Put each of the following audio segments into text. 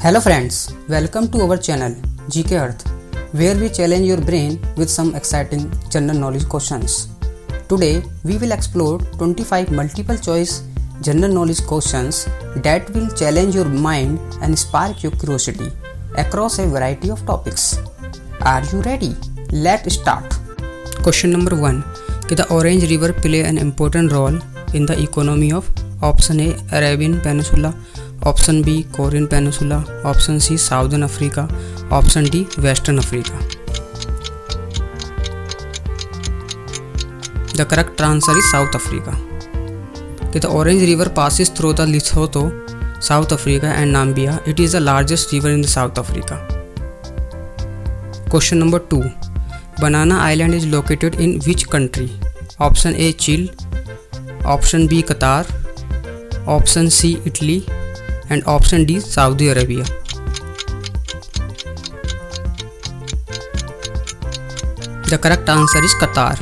Hello friends, welcome to our channel GK Earth, where we challenge your brain with some exciting general knowledge questions. Today we will explore 25 multiple choice general knowledge questions that will challenge your mind and spark your curiosity across a variety of topics. Are you ready? Let's start. Question number 1. Can the Orange River play an important role in the economy of Option A. Arabian Peninsula, Option B. Korean Peninsula, Option C. Southern Africa, Option D. Western Africa. The correct answer is South Africa. The Orange River passes through the Lesotho, South Africa and Namibia. It is the largest river in South Africa. Question number 2. Banana Island is located in which country? Option A. Chile, Option B. Qatar, Option C. Italy and Option D. Saudi Arabia. The correct answer is Qatar.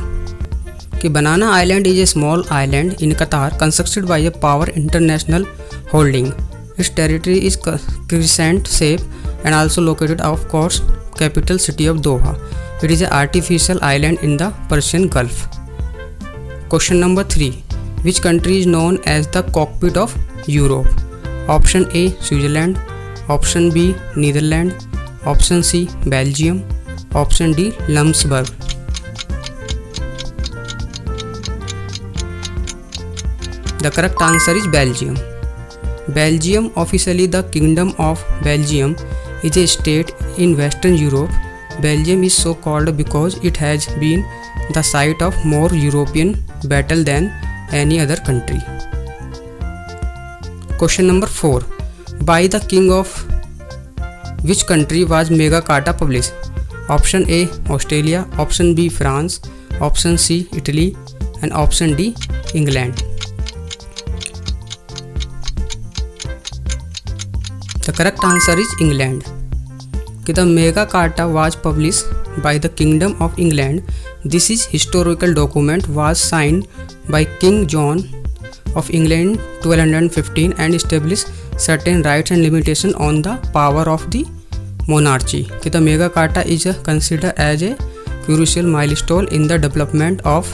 Banana Island is a small island in Qatar constructed by a Power International holding. Its territory is crescent shape and also located of course capital city of Doha. It is an artificial island in the Persian Gulf. Question number 3. Which country is known as the cockpit of Europe? Option A. Switzerland, Option B. Netherlands, Option C. Belgium, Option D. Luxembourg. The correct answer is Belgium. Belgium, officially the Kingdom of Belgium, is a state in Western Europe. Belgium is so called because it has been the site of more European battles than any other country. Question number 4. By the king of which country was Magna Carta published? Option A. Australia, Option B. France, Option C. Italy and Option D. England. The correct answer is England. The Magna Carta was published by the Kingdom of England. This is historical document was signed by King John of England 1215 and established certain rights and limitations on the power of the monarchy. The Magna Carta is considered as a crucial milestone in the development of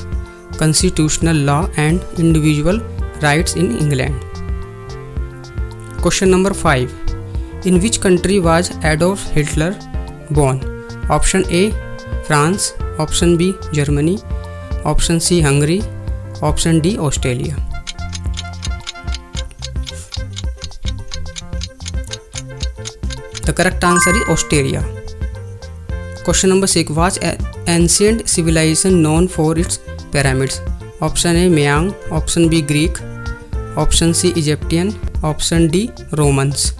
constitutional law and individual rights in England. Question number 5. In which country was Adolf Hitler born? Option A. France, Option B. Germany, Option C. Hungary, Option D. Australia. The correct answer is Australia. Question number 6. Was an ancient civilization known for its pyramids? Option A. Mayan, Option B. Greek, Option C. Egyptian, Option D. Romans.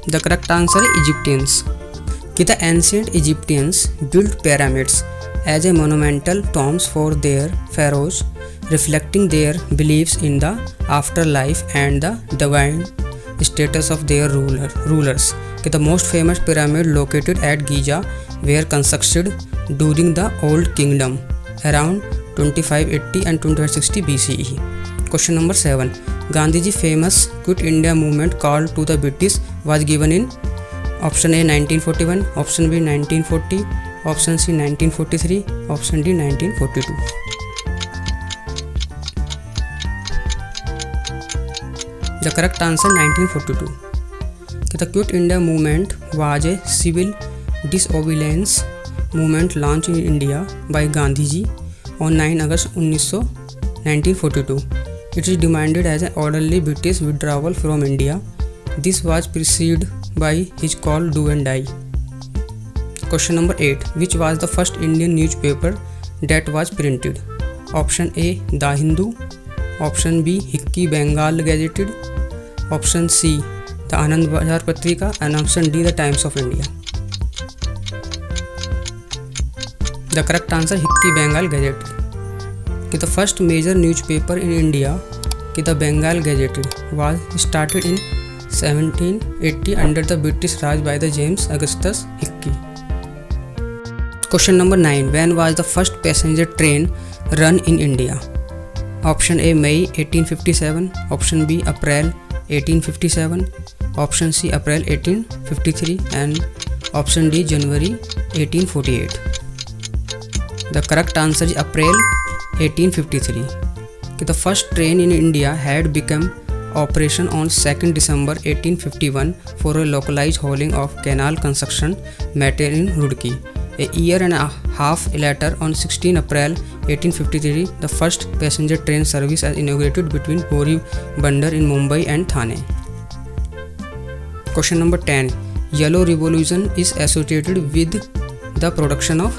The correct answer is Egyptians. The ancient Egyptians built pyramids as a monumental tombs for their pharaohs, reflecting their beliefs in the afterlife and the divine status of their rulers. The most famous pyramid located at Giza were constructed during the Old Kingdom around 2580 and 2560 BCE. Question number 7. Gandhiji's famous Quit India movement call to the British was given in Option A 1941, Option B 1940, Option C 1943, Option D 1942. The correct answer 1942. The Quit India movement was a civil disobedience movement launched in India by Gandhiji on 9 August 1942. It is demanded as an orderly British withdrawal from India. This was preceded by his call Do and Die. Question number 8. Which was the first Indian newspaper that was printed? Option A. The Hindu, Option B. Hikki Bengal Gazetted, Option C. The Anand Bazar Patrika and Option D. The Times of India. The correct answer Hikki Bengal Gazetted. The first major newspaper in India, the Bengal Gazetted, was started in 1780 under the British Raj by the James Augustus Hickey. Question number 9. When was the first passenger train run in India? Option A May 1857, Option B April 1857, Option C April 1853, and Option D January 1848. The correct answer is April 1853. The first train in India had become operation on 2nd December 1851 for a localized hauling of canal construction material in Roorkee. A year and a half later, on 16 April 1853, the first passenger train service was inaugurated between Bori Bandar in Mumbai and Thane. Question number 10. Yellow Revolution is associated with the production of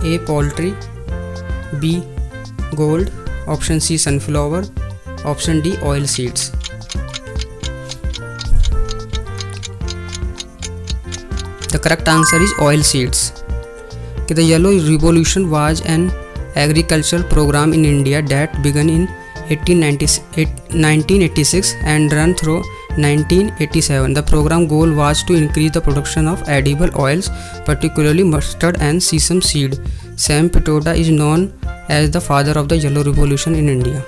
A. Poultry, B. Gold, Option C. Sunflower, Option D. Oil seeds. The correct answer is oil seeds. The Yellow Revolution was an agricultural program in India that began in 1986 and ran through 1987. The program goal was to increase the production of edible oils, particularly mustard and sesame seed. Sam Pitoda is known as the father of the Yellow Revolution in India.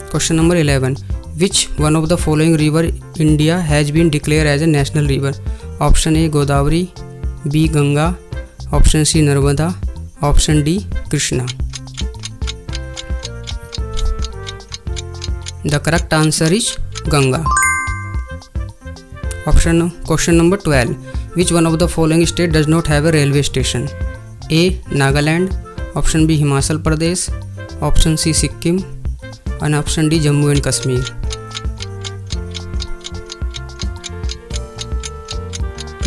Question number 11. Which one of the following river India has been declared as a national river? Option A Godavari, B Ganga, Option C Narmada, Option D Krishna. The correct answer is Ganga. Question number 12. Which one of the following state does not have a railway station? A. Nagaland, Option B Himachal Pradesh, Option C Sikkim, and Option D Jammu and Kashmir.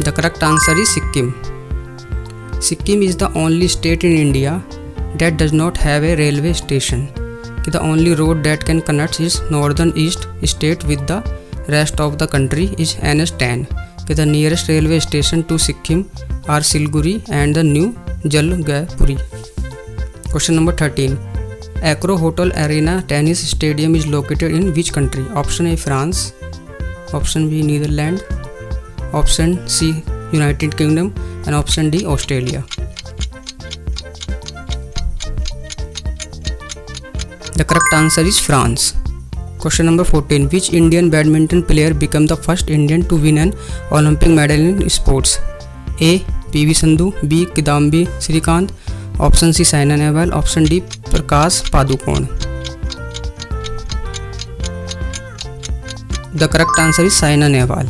The correct answer is Sikkim. Sikkim is the only state in India that does not have a railway station. The only road that can connect its northern east state with the rest of the country is NH10. The nearest railway station to Sikkim are Siliguri and the New Jalpaiguri. Question number 13. Accor Hotel Arena Tennis Stadium is located in which country? Option A France, Option B Netherlands, Option C United Kingdom, and Option D Australia. The correct answer is France. Question number 14. Which Indian badminton player became the first Indian to win an Olympic medal in sports? A. PV Sandhu, B. Kidambi Srikanth, Option C Saina Nehwal, Option D Prakash Padukone. The correct answer is Saina Nehwal.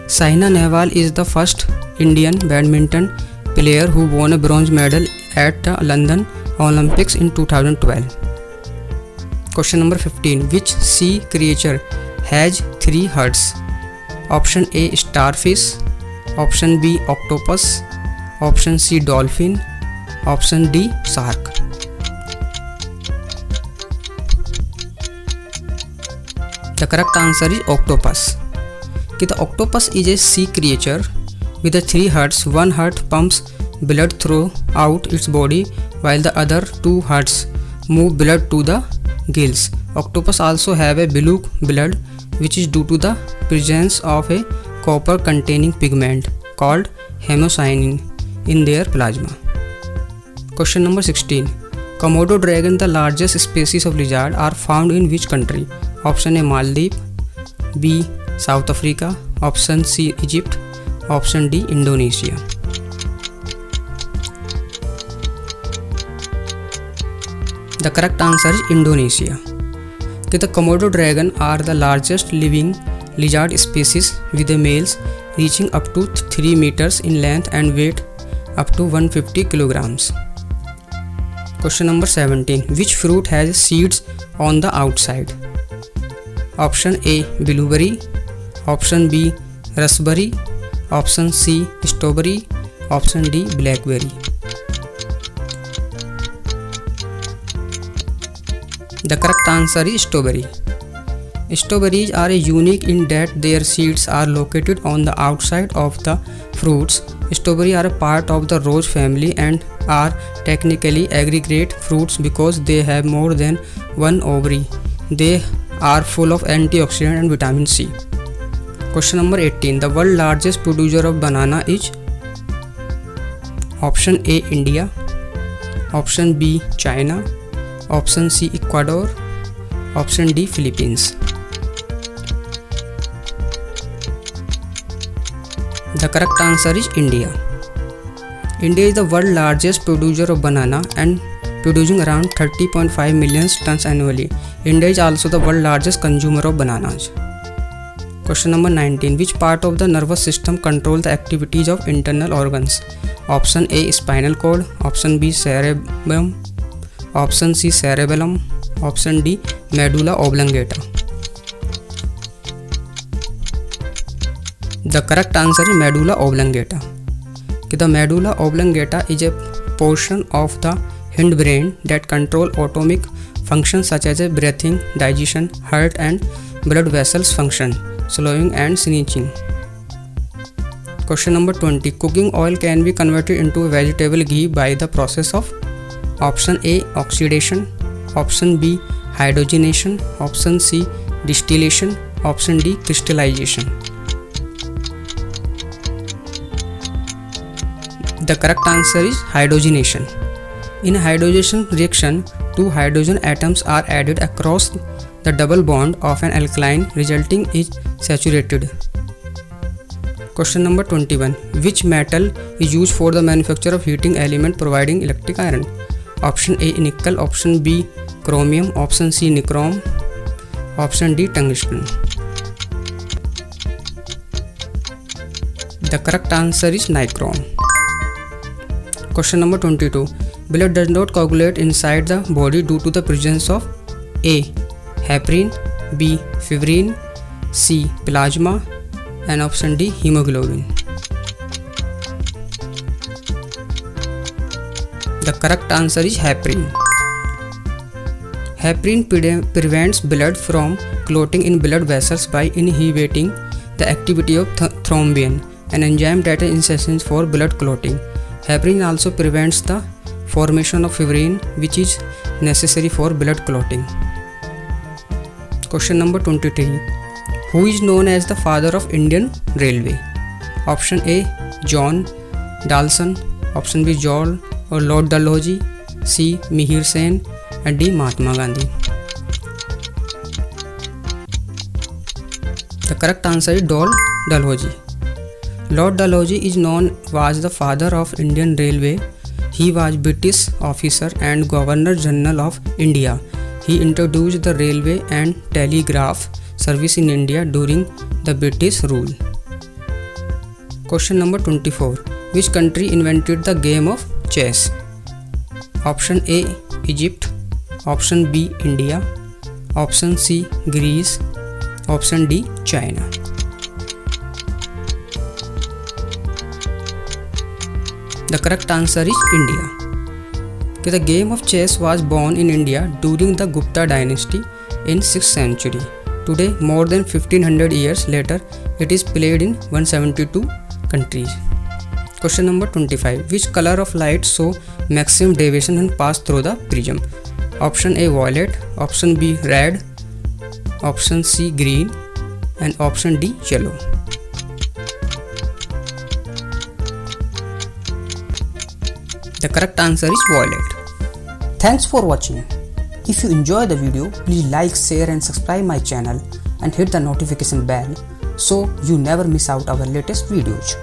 Saina Nehwal is the first Indian badminton player who won a bronze medal at the London Olympics in 2012. Question number 15. Which sea creature has 3 hearts? Option A starfish, Option B octopus, Option C dolphin, Option D shark. The correct answer is octopus. The octopus is a sea creature with 3 hearts. One heart pumps blood throughout its body while the other 2 hearts move blood to the gills. Octopus also have a blue blood, which is due to the presence of a copper containing pigment called hemocyanin in their plasma. Question number 16. Komodo dragon, the largest species of lizard, are found in which country? Option A Maldives, B South Africa, Option C Egypt, Option D Indonesia. The correct answer is Indonesia. The Komodo dragon are the largest living lizard species, with the males reaching up to 3 meters in length and weight up to 150 kilograms. Question number 17. Which fruit has seeds on the outside? Option A blueberry, Option B raspberry, Option C strawberry, Option D blackberry. The correct answer is strawberry. Strawberries are unique in that their seeds are located on the outside of the fruits. Strawberries are a part of the rose family and are technically aggregate fruits because they have more than one ovary. They are full of antioxidant and vitamin C. Question number 18. The world's largest producer of banana is? Option A India, Option B China, Option C Ecuador. Option D, Philippines. The correct answer is India. India is the world's largest producer of banana and producing around 30.5 million tons annually. India is also the world's largest consumer of bananas. Question number 19. Which part of the nervous system controls the activities of internal organs? Option A, spinal cord. Option B, cerebellum. Option C, cerebellum. Option D, medulla oblongata. The correct answer is medulla oblongata. The medulla oblongata is a portion of the hindbrain that control autonomic functions such as breathing, digestion, heart and blood vessels function, swallowing and sneezing. Question number 20. Cooking oil can be converted into a vegetable ghee by the process of Option A, oxidation. Option B, hydrogenation. Option C, distillation. Option D, crystallization. The correct answer is hydrogenation. In a hydrogenation reaction, two hydrogen atoms are added across the double bond of an alkyne, resulting is saturated. Question number 21. Which metal is used for the manufacture of heating element providing electric iron? Option A, nickel. Option B, chromium. Option C, nichrome. Option D, tungsten. The correct answer is nichrome. Question number 22. Blood does not coagulate inside the body due to the presence of A, heparin, B, fibrin, C, plasma and option D, hemoglobin. The correct answer is heparin. Heparin prevents blood from clotting in blood vessels by inhibiting the activity of thrombin, an enzyme that is essential for blood clotting. Heparin also prevents the formation of fibrin, which is necessary for blood clotting. Question number 23. Who is known as the father of Indian Railway? Option A, John Dawson. Option B, George or Lord Dalhousie. C, Mihir Sen and D, Mahatma Gandhi. The correct answer is Dalhousie. Lord Dalhousie is known as the father of Indian Railway. He was British officer and Governor General of India. He introduced the railway and telegraph service in India during the British rule. Question number 24. Which country invented the game of chess? Option A, Egypt. Option B, India. Option C, Greece. Option D, China. The correct answer is India. The game of chess was born in India during the Gupta dynasty in 6th century. Today, more than 1500 years later, it is played in 172 countries. Question number 25. Which color of light show maximum deviation when passed through the prism? Option A, violet. Option B, red. Option C, green and option D, yellow. The correct answer is violet. Thanks for watching. If you enjoy the video, please like, share and subscribe my channel and hit the notification bell so you never miss out our latest videos.